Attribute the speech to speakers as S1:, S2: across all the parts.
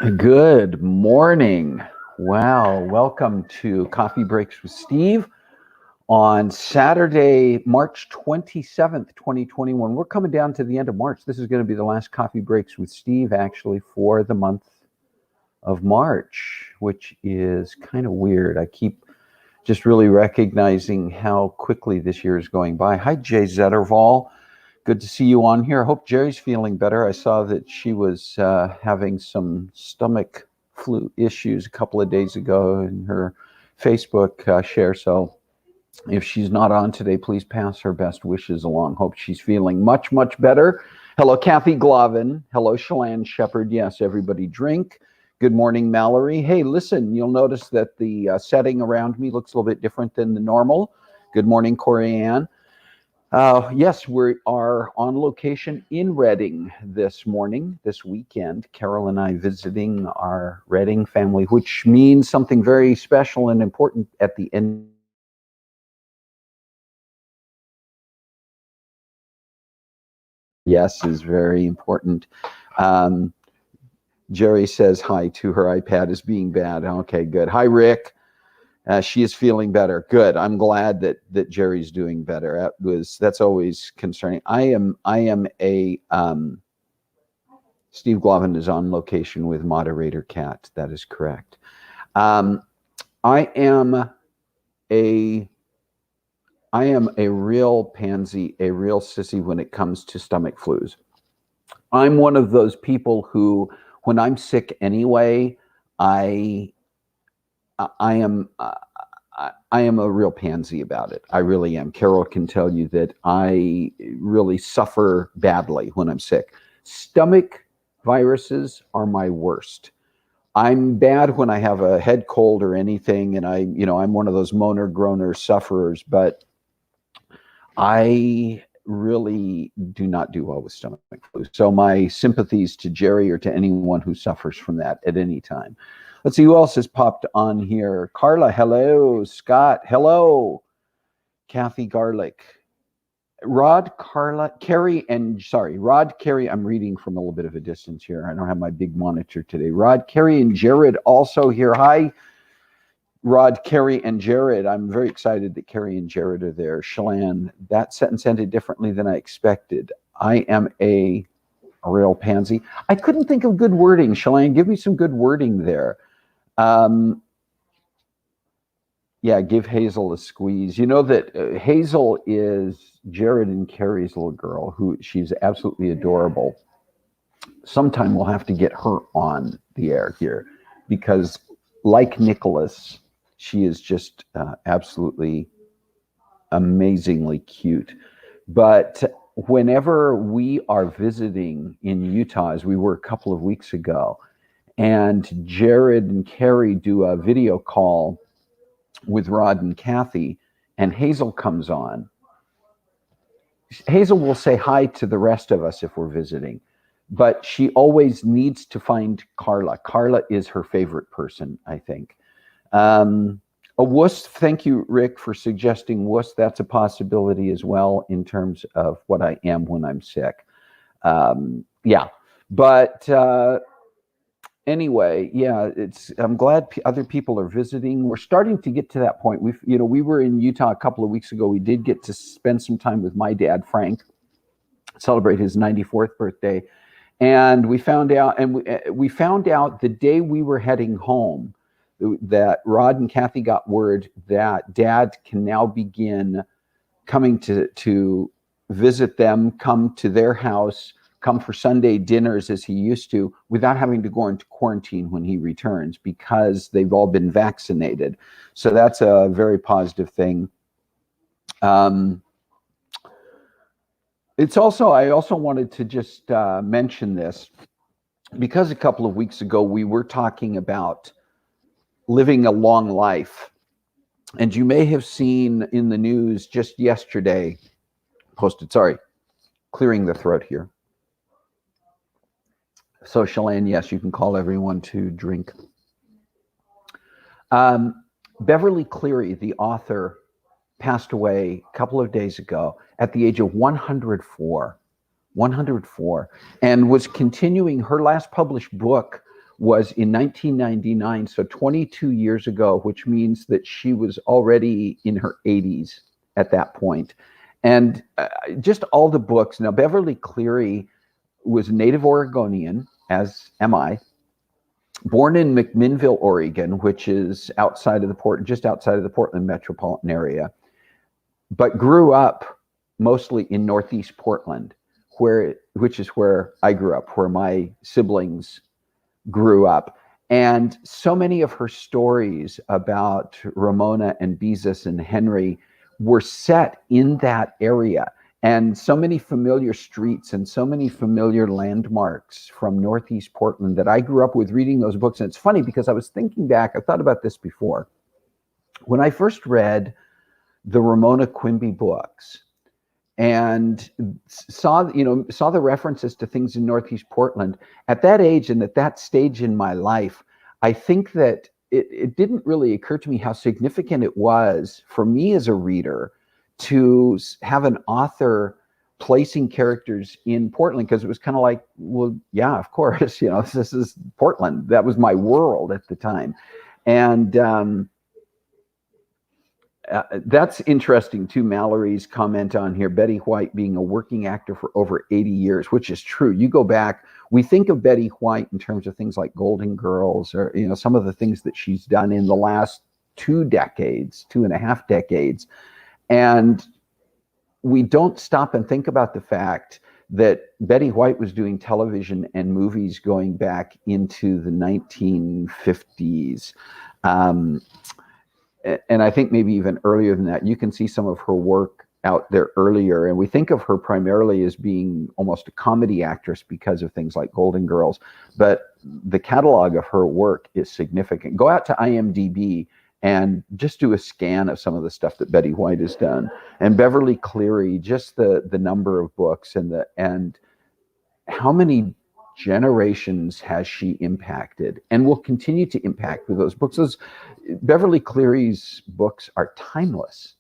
S1: Good morning. Wow. Welcome to Coffee Breaks with Steve on Saturday, March 27th, 2021. We're coming down to the end of March. This is going to be the last Coffee Breaks with Steve actually for the month of March, which is kind of weird. I keep just really recognizing how quickly this year is going by. Hi, Jay Zetterval. Good to see you on here. I hope Jerry's feeling better. I saw that she was having some stomach flu issues a couple of days ago in her Facebook share. So if she's not on today, please pass her best wishes along. Hope she's feeling much, much better. Hello, Kathy Glavin. Hello, Shalane Shepard. Yes, everybody drink. Good morning, Mallory. Hey, listen, you'll notice that the setting around me looks a little bit different than the normal. Good morning, Corey Ann. Yes, we are on location in Reading this morning, this weekend. Carol and I visiting our Reading family, which means something very special and important at the end. Yes, is very important. Jerry says hi to her iPad is being bad. Okay, good. Hi, Rick. She is feeling better. Good. I'm glad that Jerry's doing better. That's always concerning. I am a Steve Glavin is on location with moderator Kat. That is correct. I am a real pansy, a real sissy when it comes to stomach flus. I'm one of those people who, when I'm sick anyway, I am a real pansy about it. I really am. Carol can tell you that I really suffer badly when I'm sick. Stomach viruses are my worst. I'm bad when I have a head cold or anything, and I'm one of those moaner, groaner sufferers, but I really do not do well with stomach flu. So my sympathies to Jerry or to anyone who suffers from that at any time. Let's see who else has popped on here. Carla, hello. Scott, hello. Kathy Garlic. Rod, Carrie, I'm reading from a little bit of a distance here. I don't have my big monitor today. Rod, Carrie, and Jared also here. Hi, Rod, Carrie, and Jared. I'm very excited that Carrie and Jared are there. Shalane, that sentence ended differently than I expected. I am a real pansy. I couldn't think of good wording. Shalane, give me some good wording there. Yeah, give Hazel a squeeze. You know that Hazel is Jared and Carrie's little girl, who she's absolutely adorable. Sometime we'll have to get her on the air here because, like Nicholas, she is just absolutely amazingly cute. But whenever we are visiting in Utah, as we were a couple of weeks ago, and Jared and Carrie do a video call with Rod and Kathy, and Hazel comes on. Hazel will say hi to the rest of us if we're visiting, but she always needs to find Carla. Carla is her favorite person, I think. A wuss, thank you, Rick, for suggesting wuss. That's a possibility as well in terms of what I am when I'm sick. Yeah, but anyway, yeah, I'm glad other people are visiting. We're starting to get to that point. We were in Utah a couple of weeks ago. We did get to spend some time with my dad, Frank, celebrate his 94th birthday. And we found out the day we were heading home that Rod and Kathy got word that Dad can now begin coming to visit them, come to their house, come for Sunday dinners as he used to, without having to go into quarantine when he returns, because they've all been vaccinated. So that's a very positive thing. I also wanted to just mention this, because a couple of weeks ago we were talking about living a long life. And you may have seen in the news just yesterday, clearing the throat here. So Shalane, yes, you can call everyone to drink. Beverly Cleary, the author, passed away a couple of days ago at the age of 104, and was continuing. Her last published book was in 1999, so 22 years ago, which means that she was already in her 80s at that point. And just all the books. Now, Beverly Cleary was a native Oregonian, as am I, born in McMinnville, Oregon, which is just outside of the Portland metropolitan area, but grew up mostly in Northeast Portland, which is where I grew up, where my siblings grew up. And so many of her stories about Ramona and Beezus and Henry were set in that area. And so many familiar streets and so many familiar landmarks from Northeast Portland that I grew up with reading those books. And it's funny because I was thinking back, I've thought about this before. When I first read the Ramona Quimby books and saw the references to things in Northeast Portland, at that age and at that stage in my life, I think that it didn't really occur to me how significant it was for me as a reader to have an author placing characters in Portland, because it was kind of like, well, yeah, of course, this is Portland. That was my world at the time. And that's interesting too. Mallory's comment on here, Betty White being a working actor for over 80 years, which is true. You go back, we think of Betty White in terms of things like Golden Girls, or some of the things that she's done in the last 2.5 decades. And we don't stop and think about the fact that Betty White was doing television and movies going back into the 1950s. And I think maybe even earlier than that. You can see some of her work out there earlier. And we think of her primarily as being almost a comedy actress because of things like Golden Girls. But the catalog of her work is significant. Go out to IMDb and just do a scan of some of the stuff that Betty White has done. And Beverly Cleary, just the number of books and how many generations has she impacted and will continue to impact with those books. Beverly Cleary's books are timeless.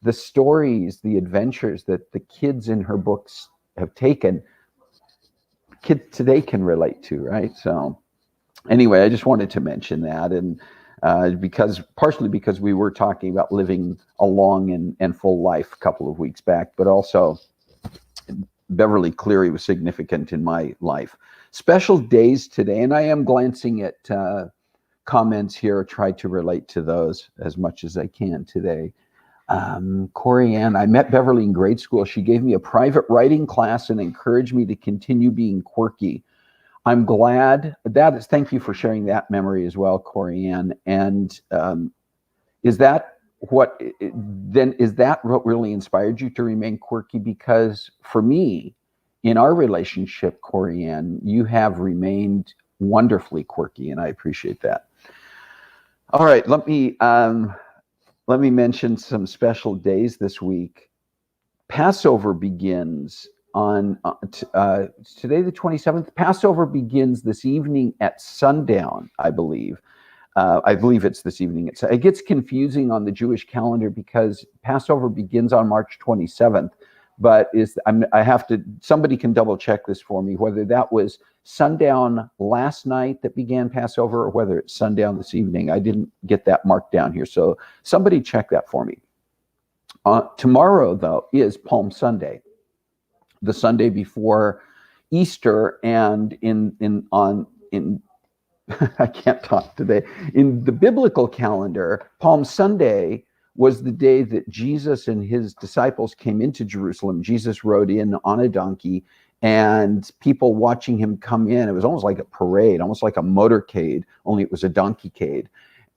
S1: The stories, the adventures that the kids in her books have taken, kids today can relate to, right? So anyway, I just wanted to mention that. And partially because we were talking about living a long and full life a couple of weeks back, but also Beverly Cleary was significant in my life. Special days today, and I am glancing at comments here, try to relate to those as much as I can today. Corey Ann, I met Beverly in grade school. She gave me a private writing class and encouraged me to continue being quirky. I'm glad thank you for sharing that memory as well, Corey Ann. And is that what really inspired you to remain quirky? Because for me, in our relationship, Corey Ann, you have remained wonderfully quirky, and I appreciate that. All right, let me mention some special days this week. Passover begins on today, the 27th. Passover begins this evening at sundown, I believe. I believe it's this evening. It gets confusing on the Jewish calendar because Passover begins on March 27th, but somebody can double check this for me, whether that was sundown last night that began Passover or whether it's sundown this evening. I didn't get that marked down here, so somebody check that for me. Tomorrow, though, is Palm Sunday, the Sunday before Easter, and I can't talk today. In the biblical calendar, Palm Sunday was the day that Jesus and his disciples came into Jerusalem. Jesus rode in on a donkey, and people watching him come in. It was almost like a parade, almost like a motorcade, only it was a donkeycade,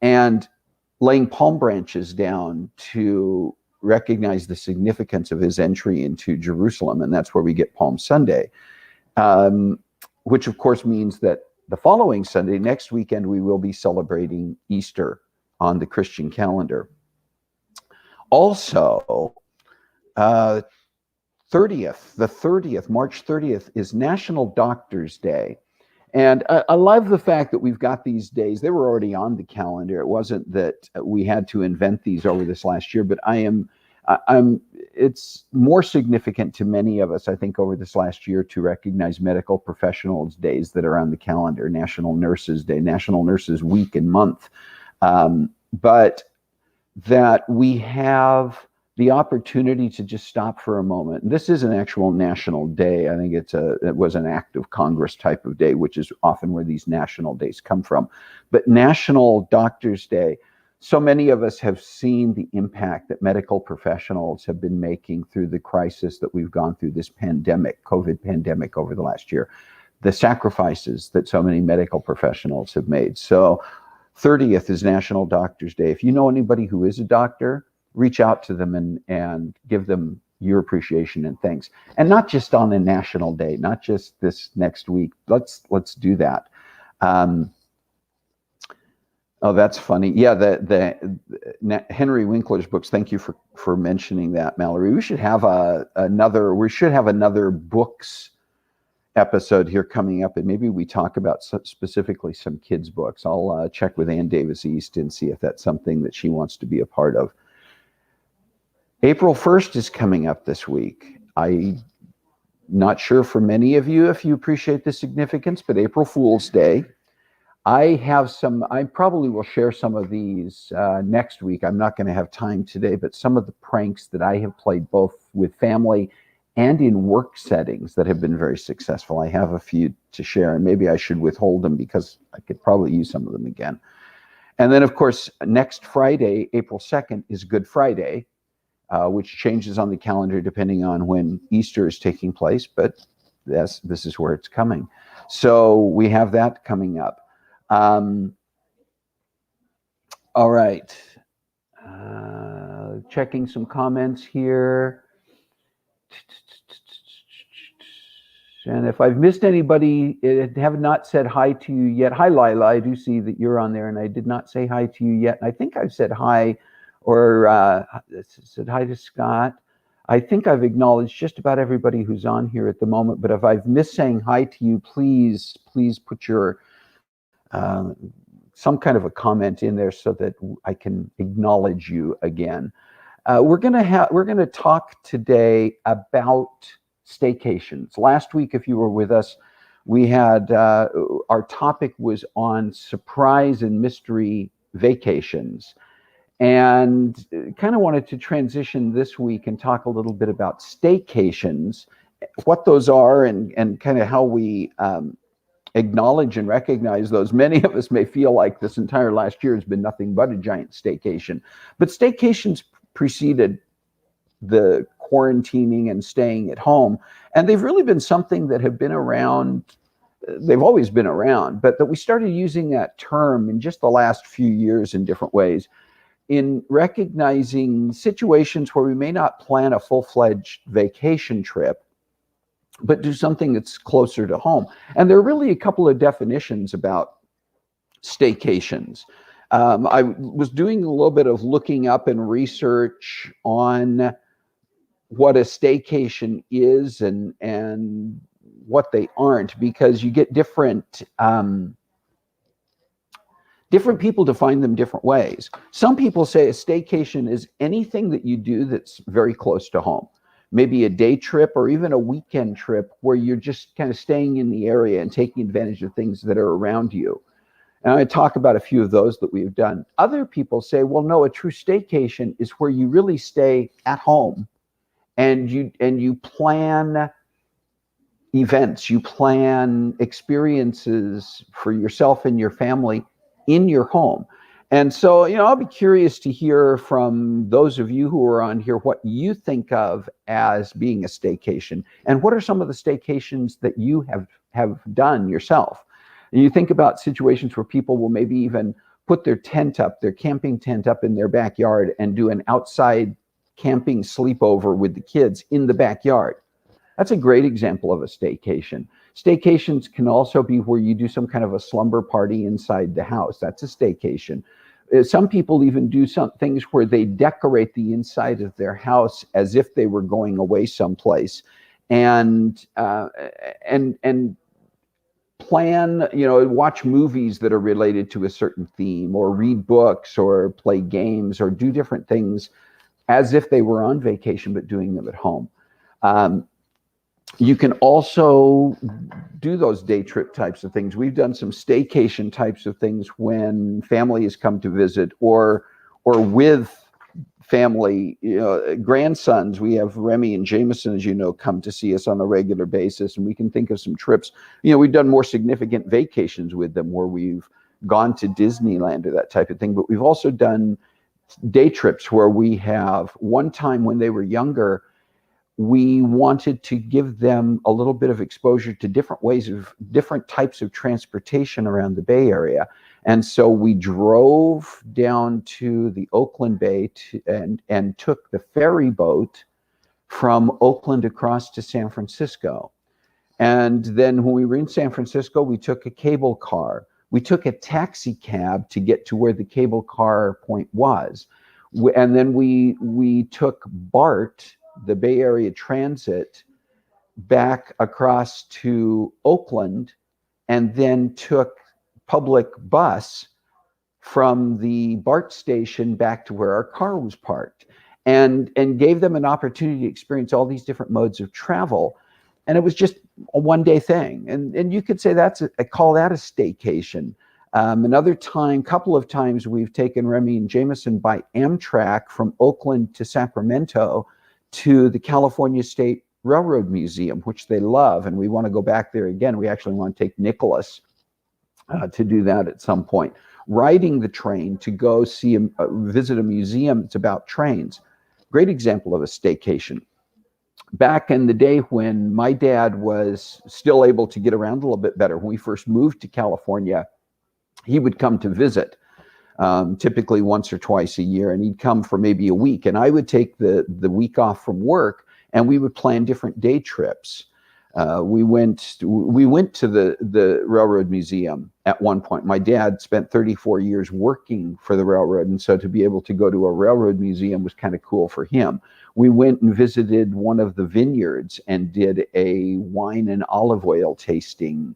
S1: and laying palm branches down to recognize the significance of his entry into Jerusalem. And that's where we get Palm Sunday, which of course means that the following Sunday, next weekend, we will be celebrating Easter on the Christian calendar. Also, March 30th is National Doctors Day. And I love the fact that we've got these days. They were already on the calendar. It wasn't that we had to invent these over this last year, but I'm it's more significant to many of us, I think, over this last year to recognize medical professionals days that are on the calendar: National Nurses Day, National Nurses Week and Month. But that we have the opportunity to just stop for a moment. This is an actual national day. I think it was an act of Congress type of day, which is often where these national days come from. But National Doctors Day, so many of us have seen the impact that medical professionals have been making through the crisis that we've gone through, this pandemic, COVID pandemic, over the last year, the sacrifices that so many medical professionals have made. So 30th is National Doctors Day. If you know anybody who is a doctor, reach out to them and give them your appreciation and thanks. And not just on a national day, not just this next week. Let's do that. Oh, that's funny. Yeah, the Henry Winkler's books. Thank you for mentioning that, Mallory. We should have another books episode here coming up, and maybe we talk about specifically some kids' books. I'll check with Ann Davis East and see if that's something that she wants to be a part of. April 1st is coming up this week. I'm not sure for many of you if you appreciate the significance, but April Fool's Day. I probably will share some of these next week. I'm not going to have time today, but some of the pranks that I have played both with family and in work settings that have been very successful. I have a few to share, and maybe I should withhold them because I could probably use some of them again. And then, of course, next Friday, April 2nd, is Good Friday, which changes on the calendar depending on when Easter is taking place, but this is where it's coming. So we have that coming up. All right. Checking some comments here. And if I've missed anybody, have not said hi to you yet. Hi, Lila. I do see that you're on there, and I did not say hi to you yet. I think I've said hi, or said hi to Scott. I think I've acknowledged just about everybody who's on here at the moment. But if I've missed saying hi to you, please put your some kind of a comment in there so that I can acknowledge you again. We're gonna talk today about staycations. Last week, if you were with us, we had our topic was on surprise and mystery vacations, and kind of wanted to transition this week and talk a little bit about staycations, what those are, and kind of how we acknowledge and recognize those. Many of us may feel like this entire last year has been nothing but a giant staycation, but staycations preceded the quarantining and staying at home, and they've really been something that have been around. They've always been around, but that we started using that term in just the last few years in different ways, in recognizing situations where we may not plan a full-fledged vacation trip, but do something that's closer to home. And there are really a couple of definitions about staycations. I was doing a little bit of looking up and research on what a staycation is and what they aren't, because you get different people define them different ways. Some people say a staycation is anything that you do that's very close to home. Maybe a day trip or even a weekend trip where you're just kind of staying in the area and taking advantage of things that are around you. And I talk about a few of those that we've done. Other people say, well, no, a true staycation is where you really stay at home and you plan events, you plan experiences for yourself and your family in your home. And so, I'll be curious to hear from those of you who are on here what you think of as being a staycation, and what are some of the staycations that you have done yourself. And you think about situations where people will maybe even put their camping tent up in their backyard and do an outside camping sleepover with the kids in the backyard. That's a great example of a staycation. Staycations can also be where you do some kind of a slumber party inside the house. That's a staycation. Some people even do some things where they decorate the inside of their house as if they were going away someplace, and plan, watch movies that are related to a certain theme, or read books, or play games, or do different things as if they were on vacation, but doing them at home. You can also do those day trip types of things. We've done some staycation types of things when family has come to visit, or with family, grandsons. We have Remy and Jameson, as you know, come to see us on a regular basis, and we can think of some trips. We've done more significant vacations with them where we've gone to Disneyland or that type of thing, but we've also done day trips where we have, one time when they were younger, we wanted to give them a little bit of exposure to different types of transportation around the Bay Area. And so we drove down to the Oakland Bay and took the ferry boat from Oakland across to San Francisco. And then when we were in San Francisco, we took a cable car. We took a taxi cab to get to where the cable car point was. And then we took BART, the Bay Area Transit, back across to Oakland, and then took public bus from the BART station back to where our car was parked, and gave them an opportunity to experience all these different modes of travel. And it was just a one-day thing. And you could say I call that a staycation. Another time, couple of times, we've taken Remy and Jameson by Amtrak from Oakland to Sacramento to the California State Railroad Museum, which they love, and we want to go back there again. We actually want to take Nicholas to do that at some point. Riding the train to go visit a museum that's about trains. Great example of a staycation. Back in the day when my dad was still able to get around a little bit better, when we first moved to California, he would come to visit. Typically once or twice a year, and he'd come for maybe a week, and I would take the week off from work, and we would plan different day trips. We went to the Railroad Museum at one point. My dad spent 34 years working for the railroad, and so to be able to go to a railroad museum was kind of cool for him. We went and visited one of the vineyards and did a wine and olive oil tasting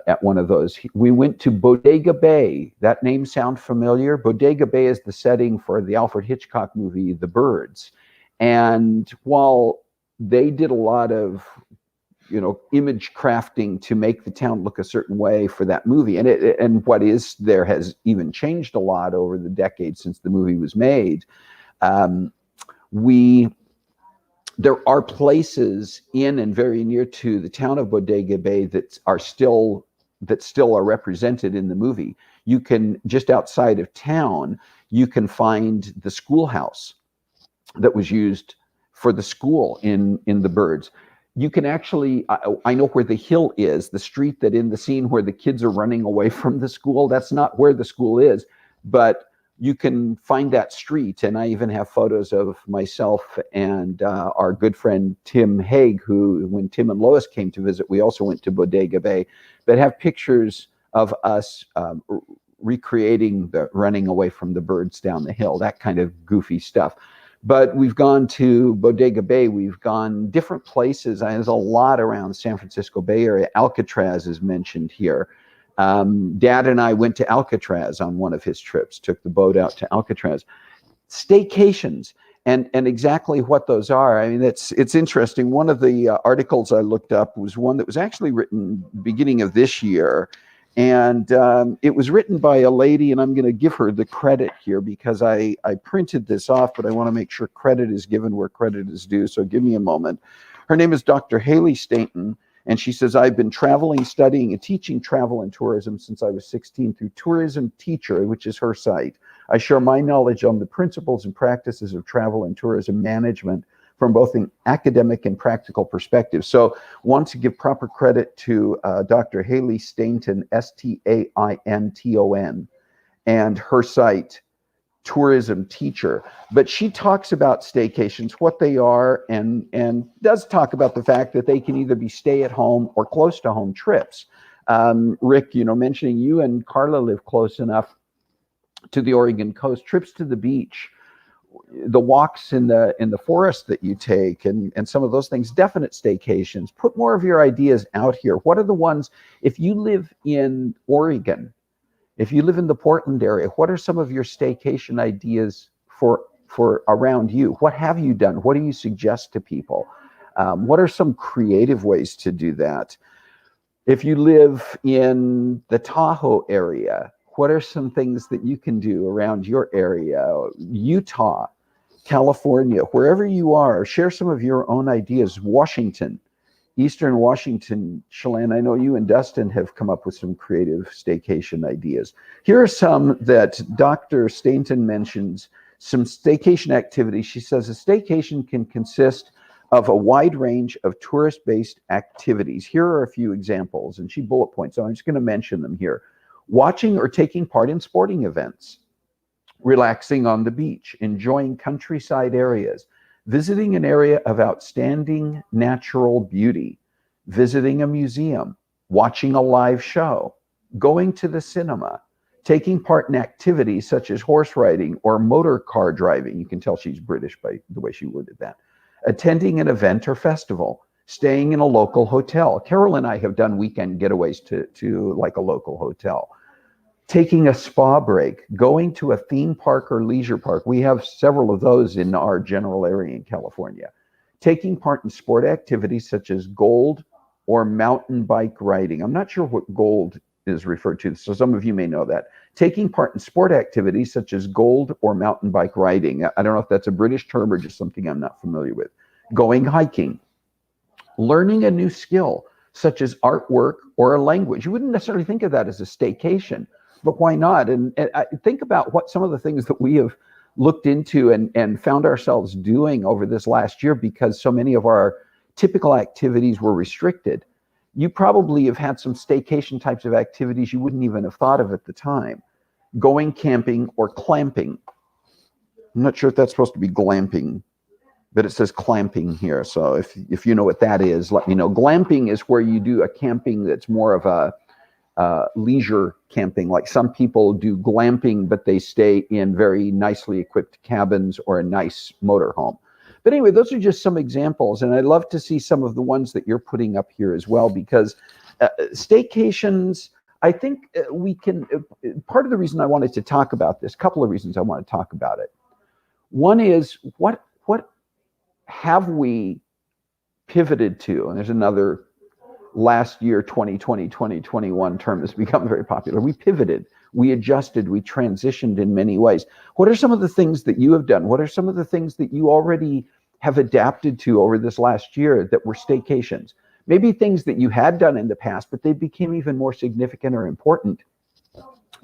S1: at one of those. We went to Bodega Bay. That name sound familiar? Bodega Bay is the setting for the Alfred Hitchcock movie, The Birds. And while they did a lot of, image crafting to make the town look a certain way for that movie, and what is there has even changed a lot over the decades since the movie was made. There are places in and very near to the town of Bodega Bay that still are represented in the movie. You can, just outside of town, you can find the schoolhouse that was used for the school in The Birds. You can actually, I know where the hill is, the street that in the scene where the kids are running away from the school, that's not where the school is, but you can find that street. And I even have photos of myself and our good friend Tim Haig, who, when Tim and Lois came to visit, we also went to Bodega Bay, that have pictures of us recreating the running away from the birds down the hill, that kind of goofy stuff. But we've gone to Bodega Bay, we've gone different places. There's a lot around the San Francisco Bay Area. Alcatraz is mentioned here. Dad and I went to Alcatraz on one of his trips, took the boat out to Alcatraz. Staycations, and exactly what those are. I mean, it's interesting. One of the articles I looked up was one that was actually written beginning of this year. And it was written by a lady, and I'm going to give her the credit here because I printed this off, but I want to make sure credit is given where credit is due. So give me a moment. Her name is Dr. Haley Stainton. And she says, I've been traveling, studying, and teaching travel and tourism since I was 16 through Tourism Teacher, which is her site. I share my knowledge on the principles and practices of travel and tourism management from both an academic and practical perspective. So want to give proper credit to Dr. Haley Stainton, Stainton, and her site, Tourism Teacher. But she talks about staycations, what they are, and does talk about the fact that they can either be stay-at-home or close-to-home trips. Rick, mentioning you and Carla live close enough to the Oregon coast, trips to the beach, the walks in the forest that you take, and some of those things, definite staycations. Put more of your ideas out here. What are the ones, if you live in Oregon, if you live in the Portland area, what are some of your staycation ideas for for around you? What have you done? What do you suggest to people? What are some creative ways to do that? If you live in the Tahoe area, what are some things that you can do around your area? Utah, California, wherever you are, share some of your own ideas. Washington, Eastern Washington, Shalane, I know you and Dustin have come up with some creative staycation ideas. Here are some that Dr. Stainton mentions, some staycation activities. She says a staycation can consist of a wide range of tourist-based activities. Here are a few examples, and she bullet points, so I'm just going to mention them here. Watching or taking part in sporting events, relaxing on the beach, enjoying countryside areas, visiting an area of outstanding natural beauty, visiting a museum, watching a live show, going to the cinema, taking part in activities such as horse riding or motor car driving. You can tell she's British by the way she worded that. Attending an event or festival, staying in a local hotel. Carol and I have done weekend getaways to like a local hotel. Taking a spa break, going to a theme park or leisure park. We have several of those in our general area in California. Taking part in sport activities such as gold or mountain bike riding. I'm not sure what gold is referred to, so some of you may know that. Taking part in sport activities such as gold or mountain bike riding. I don't know if that's a British term or just something I'm not familiar with. Going hiking. Learning a new skill such as artwork or a language. You wouldn't necessarily think of that as a staycation, but why not? And I think about what some of the things that we have looked into and found ourselves doing over this last year, because so many of our typical activities were restricted. You probably have had some staycation types of activities you wouldn't even have thought of at the time. Going camping or clamping. I'm not sure if that's supposed to be glamping, but it says clamping here. So if you know what that is, let me know. Glamping is where you do a camping that's more of a leisure camping. Like some people do glamping, but they stay in very nicely equipped cabins or a nice motorhome. But anyway, those are just some examples, and I'd love to see some of the ones that you're putting up here as well, because staycations, I think we can, part of the reason I wanted to talk about this, couple of reasons I want to talk about it. One is, what have we pivoted to? And there's another last year, 2020, 2021 term has become very popular. We pivoted, we adjusted, we transitioned in many ways. What are some of the things that you have done? What are some of the things that you already have adapted to over this last year that were staycations? Maybe things that you had done in the past, but they became even more significant or important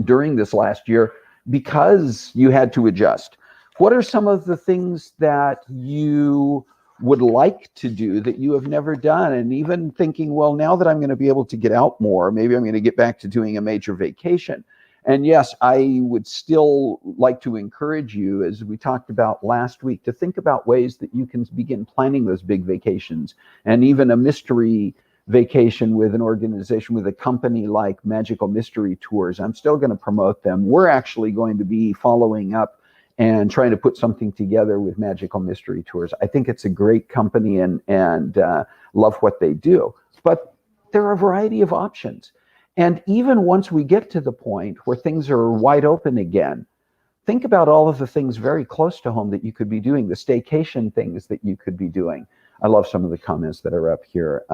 S1: during this last year because you had to adjust. What are some of the things that you would like to do that you have never done? And even thinking, well, now that I'm going to be able to get out more, maybe I'm going to get back to doing a major vacation. And yes, I would still like to encourage you, as we talked about last week, to think about ways that you can begin planning those big vacations, and even a mystery vacation with an organization, with a company like Magical Mystery Tours. I'm still going to promote them. We're actually going to be following up and trying to put something together with Magical Mystery Tours. I think it's a great company and love what they do. But there are a variety of options. And even once we get to the point where things are wide open again, think about all of the things very close to home that you could be doing, the staycation things that you could be doing. I love some of the comments that are up here.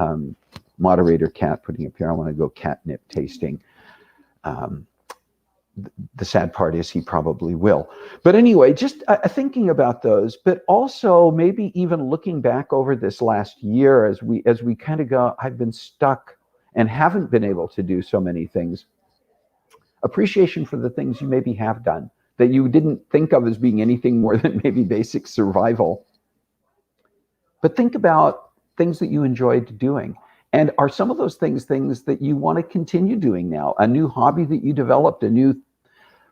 S1: Moderator Cat putting up here, I want to go catnip tasting. The sad part is he probably will. But anyway, just thinking about those, but also maybe even looking back over this last year as we kind of go, I've been stuck and haven't been able to do so many things. Appreciation for the things you maybe have done that you didn't think of as being anything more than maybe basic survival. But think about things that you enjoyed doing. And are some of those things that you want to continue doing now? A new hobby that you developed, a new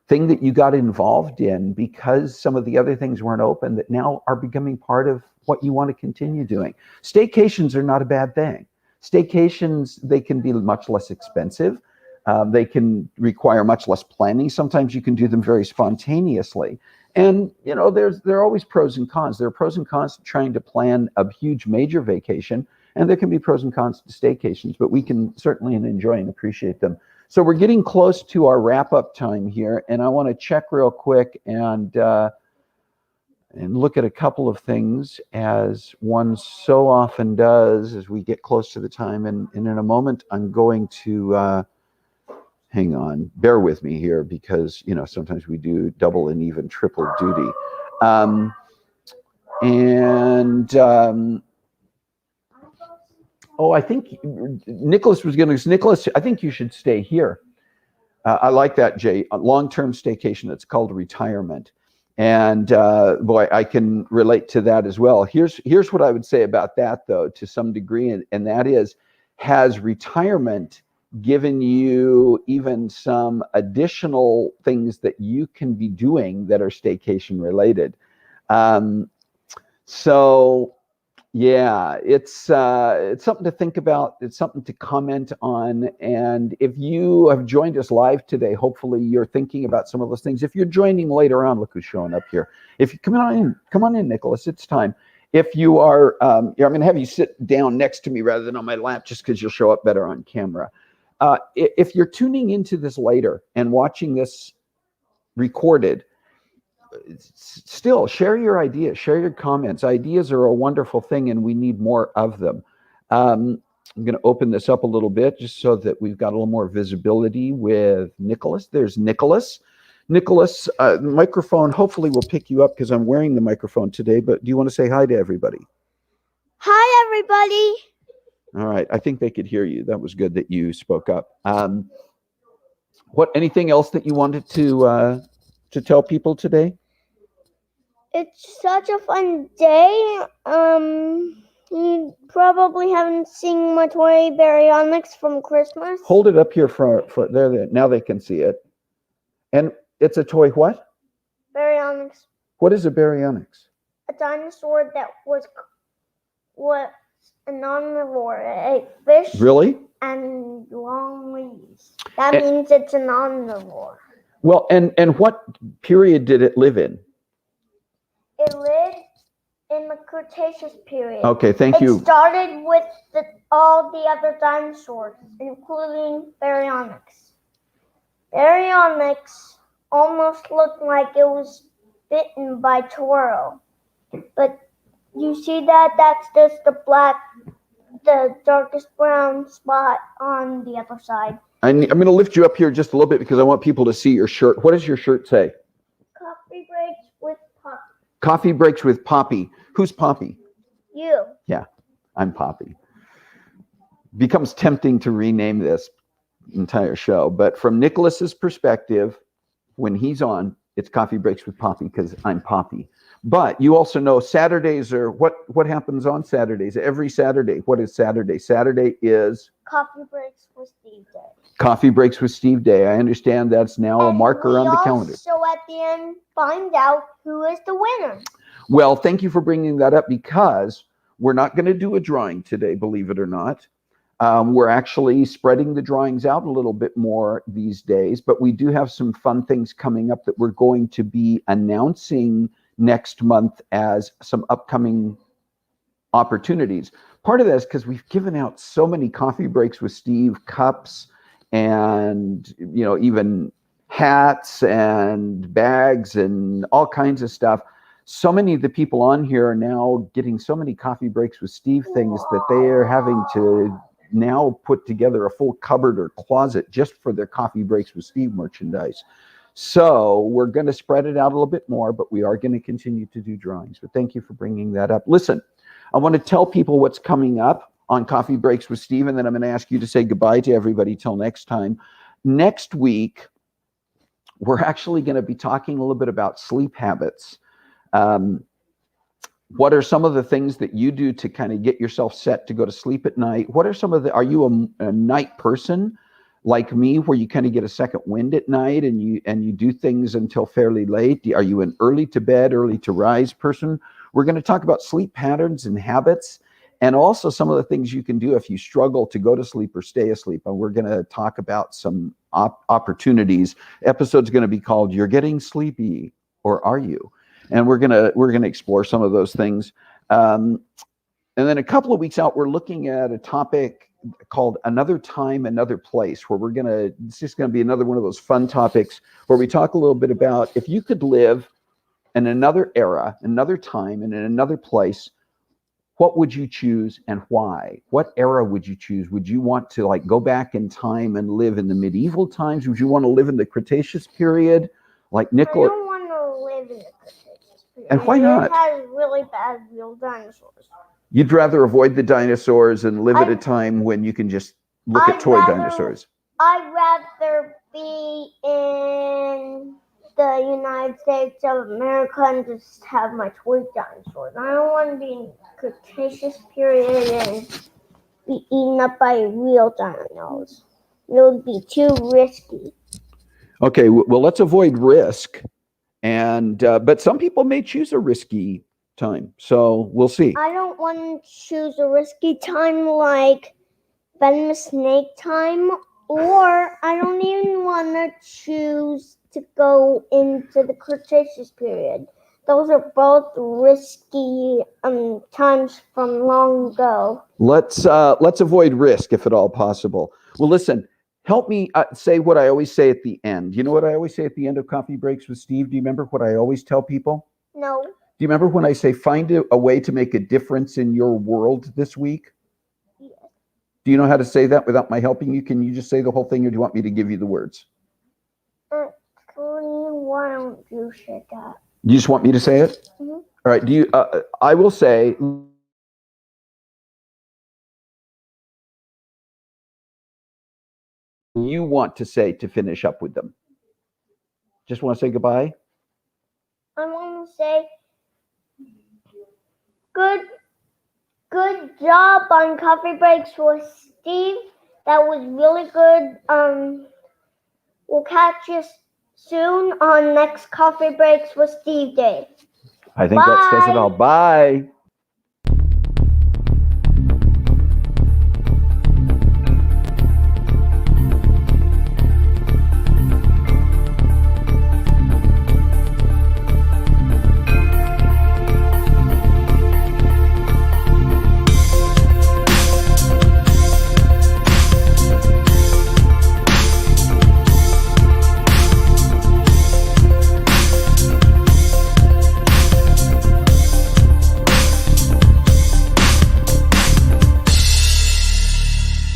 S1: thing that you got involved in because some of the other things weren't open that now are becoming part of what you want to continue doing. Staycations are not a bad thing. Staycations, they can be much less expensive. They can require much less planning. Sometimes you can do them very spontaneously. And, you know, there are always pros and cons. There are pros and cons to trying to plan a huge major vacation, and there can be pros and cons to staycations, but we can certainly enjoy and appreciate them. So we're getting close to our wrap-up time here, and I want to check real quick and and look at a couple of things, as one so often does as we get close to the time. And in a moment, I'm going to hang on, bear with me here, because sometimes we do double and even triple duty. I think Nicholas was going to. Nicholas, I think you should stay here. I like that, Jay. A long-term staycation. It's called retirement, and boy, I can relate to that as well. Here's what I would say about that, though, to some degree, and that is, has retirement given you even some additional things that you can be doing that are staycation related? So yeah, it's something to think about. It's something to comment on. And if you have joined us live today, hopefully you're thinking about some of those things. If you're joining later on, look who's showing up here. If you come on in, Nicholas, it's time. If you are, I'm going to have you sit down next to me rather than on my lap, just because you'll show up better on camera. If you're tuning into this later and watching this recorded, still share your ideas, share your comments. Ideas are a wonderful thing, and we need more of them. I'm going to open this up a little bit just so that we've got a little more visibility with Nicholas. There's Nicholas. Nicholas, the microphone hopefully will pick you up because I'm wearing the microphone today, but do you want to say hi to everybody?
S2: Hi, everybody.
S1: All right. I think they could hear you. That was good that you spoke up. Anything else that you wanted to tell people today?
S2: It's such a fun day. You probably haven't seen my toy baryonyx from Christmas.
S1: Hold it up here for there. Now they can see it. And it's a toy what?
S2: Baryonyx.
S1: What is a baryonyx?
S2: A dinosaur that was an omnivore. It ate fish.
S1: Really?
S2: And long leaves. That means it's an omnivore.
S1: Well, and what period did it live in?
S2: It lived in the Cretaceous period.
S1: Okay, thank you.
S2: It started with all the other dinosaurs, including Baryonyx. Baryonyx almost looked like it was bitten by Toro. But you see that? That's just the darkest brown spot on the other side.
S1: I'm going to lift you up here just a little bit because I want people to see your shirt. What does your shirt say?
S2: Coffee breaks with Poppy.
S1: Coffee breaks with Poppy. Who's Poppy?
S2: You.
S1: Yeah, I'm Poppy. Becomes tempting to rename this entire show, but from Nicholas's perspective, when he's on, it's Coffee Breaks with Poppy because I'm Poppy. But you also know Saturdays are what happens on Saturdays. Every Saturday. What is Saturday? Saturday is
S2: Coffee Breaks with Steve Day.
S1: Coffee Breaks with Steve Day. I understand that's now a marker on the calendar.
S2: So at the end, find out who is the winner.
S1: Well, thank you for bringing that up, because we're not going to do a drawing today, believe it or not. We're actually spreading the drawings out a little bit more these days, but we do have some fun things coming up that we're going to be announcing next month as some upcoming opportunities. Part of that is because we've given out so many Coffee Breaks with Steve cups and, even hats and bags and all kinds of stuff. So many of the people on here are now getting so many Coffee Breaks with Steve things that they are having to now put together a full cupboard or closet just for their Coffee Breaks with Steve merchandise. So we're going to spread it out a little bit more, but we are going to continue to do drawings. But thank you for bringing that up. Listen, I want to tell people what's coming up on Coffee Breaks with Steve, and then I'm going to ask you to say goodbye to everybody till next time. Next week, we're actually going to be talking a little bit about sleep habits. What are some of the things that you do to kind of get yourself set to go to sleep at night? What are some of are you a night person like me, where you kind of get a second wind at night and you do things until fairly late? Are you an early to bed, early to rise person? We're going to talk about sleep patterns and habits, and also some of the things you can do if you struggle to go to sleep or stay asleep. And we're going to talk about some opportunities. Episode's going to be called "You're Getting Sleepy, or Are You?" And we're gonna explore some of those things. And then a couple of weeks out, we're looking at a topic called "Another Time, Another Place," where it's just gonna be another one of those fun topics where we talk a little bit about if you could live in another era, another time, and in another place, what would you choose and why? What era would you choose? Would you want to like go back in time and live in the medieval times? Would you want to live in the Cretaceous period? Like
S2: I
S1: Nicola?
S2: don't want to live in the Cretaceous period.
S1: And why not?
S2: It has really bad real dinosaurs.
S1: You'd rather avoid the dinosaurs and live at a time when you can just look at toy dinosaurs.
S2: I'd rather be in the United States of America and just have my toy dinosaurs. I don't want to be in the Cretaceous period and be eaten up by real dinos. It would be too risky.
S1: Okay, well, let's avoid risk. And but some people may choose a risky time, so we'll see.
S2: I don't want to choose a risky time like venomous snake time, or I don't even want to choose to go into the Cretaceous period. Those are both risky times from long ago.
S1: Let's avoid risk if at all possible. Well, listen, help me say what I always say at the end. You know what I always say at the end of Coffee Breaks with Steve? Do you remember what I always tell people?
S2: No.
S1: Do you remember when I say find a way to make a difference in your world this week?
S2: Yes.
S1: Do you know how to say that without my helping you? Can you just say the whole thing, or do you want me to give you the words?
S2: Why don't you say that?
S1: You just want me to say it?
S2: Mm-hmm.
S1: All right. Do you? I will say. You want to say to finish up with them? Just want to say goodbye?
S2: I want to say good job on Coffee Breaks with Steve. That was really good. We'll catch you soon on next Coffee Breaks with Steve Day.
S1: I think that says it all. Bye.